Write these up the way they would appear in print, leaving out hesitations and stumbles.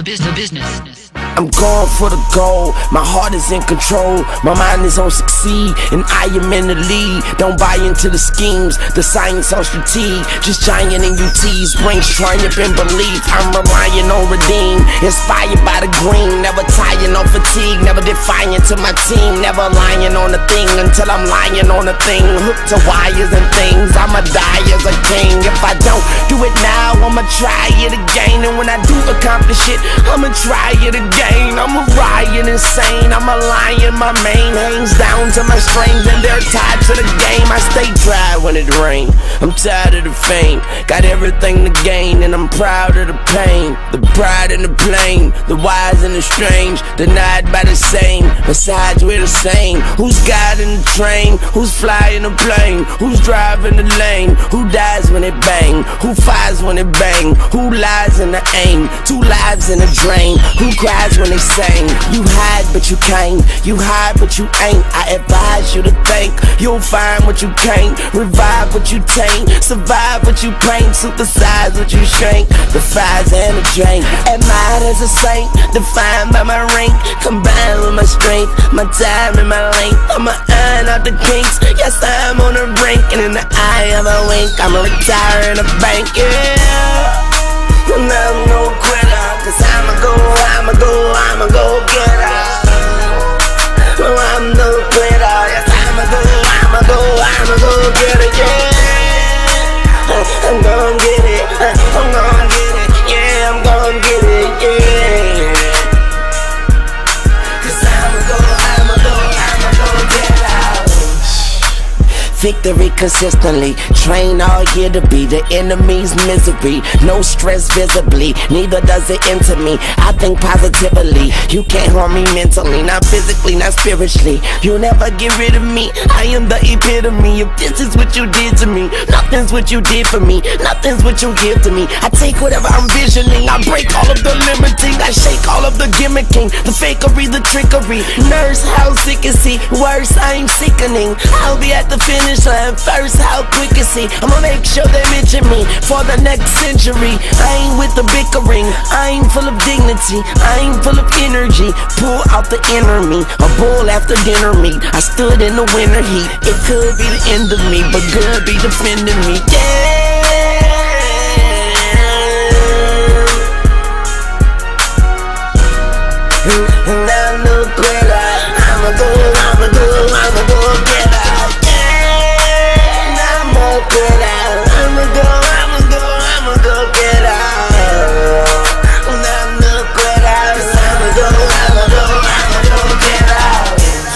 business. I'm going for the goal, my heart is in control, my mind is on succeed, and I am in the lead. Don't buy into the schemes, the science on strategy, just giant in UTs, brains triumph and belief. I'm relying on redeem, inspired by the green, never tired, no fatigue, never defiant to my team, never lying on a thing until I'm lying on a thing, hooked to wires and things. I'ma die as a king. If I don't do it now, I'ma try it again, and when I do accomplish it, I'ma try it again. I'm a riot insane, I'm a lion, my mane hangs down to my strings, and they're tied to the game. I stay dry when it rains, I'm tired of the fame, got everything to gain, and I'm proud of the pain. The pride and the plain, the wise and the strange, denied by the same, besides we're the same. Who's guiding the train, who's flying the plane, who's driving the lane, who dies when it bang, who fires when it bang, who lies in the aim, 2 lives in a drain, who cries when they sing. You hide but you can't, you hide but you ain't. I advise you to think, you'll find what you can't, revive what you taint, survive what you paint, supersize what you shrink, the fires and the drink. Admired as a saint, defined by my rank, combined with my strength, my time and my length. I'ma iron out the kinks, yes I'm on the brink, and in the eye of a wink, I'ma retire in a bank, yeah. And I'm no quitter, cause I'ma go get her. No, I'm no quitter, yes I'ma go get her, yeah. I'm gon' get it, I'm gon' get it, yeah, I'm gon' get it, yeah. Cause I'ma go get her. Victory consistently, train all year to be the enemy's misery. No stress visibly, neither does it enter me. I think positively, you can't harm me mentally, not physically, not spiritually. You'll never get rid of me, I am the epitome. If this is what you did to me, nothing's what you did for me, nothing's what you give to me. I take whatever I'm visioning, I break all of the limiting, I shake all of the gimmicking, the fakery, the trickery. Nurse, how sick is he? Worse, I'm sickening. I'll be at the finish line first, how quick is he? I'ma make sure they mention me for the next century. I ain't with the bickering, I ain't full of dignity, I ain't full of energy. Pull out the inner me, a bull after dinner meat. I stood in the winter heat, it could be the end of me, but good be defending me, yeah. And I'm no quitter, I'ma go get her. I'ma go get out. I'm no quitter, I'ma go get out.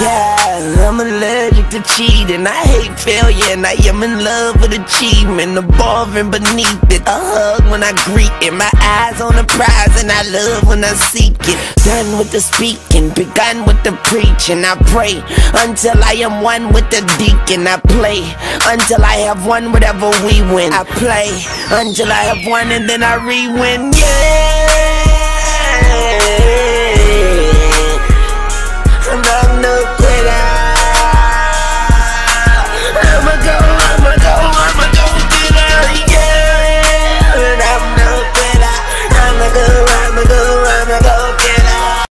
Yeah, I'm allergic to cheating, I hate failure, and I am in love with achievement. Above and beneath it, a hug when I greet it, my eyes on the prize, and I love when I seek it. Done with the speaking, begun with the preaching. I pray until I am one with the deacon. I play until I have won whatever we win. I play until I have won, and then I re-win, yeah. And I'm no